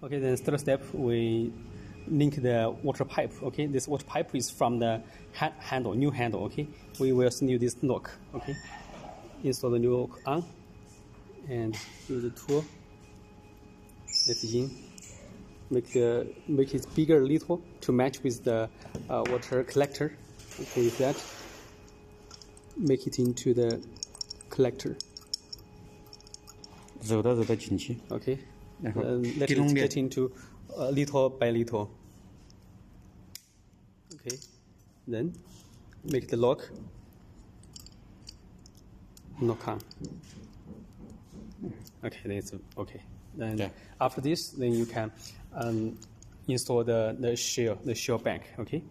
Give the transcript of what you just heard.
Okay, then third step, we link the water pipe. Okay, this water pipe is from the handle, new handle. Okay, we will use this lock. Okay, install the new lock on, and use the tool. Let it in. Make it bigger a little to match with the water collector. Okay, with that, make it into the collector. 揉到进去。 Okay. 然后 let it get into little by little. Okay, then make the lock on. Okay, then it's okay. Then yeah. After this, then you can install the shell bank. Okay.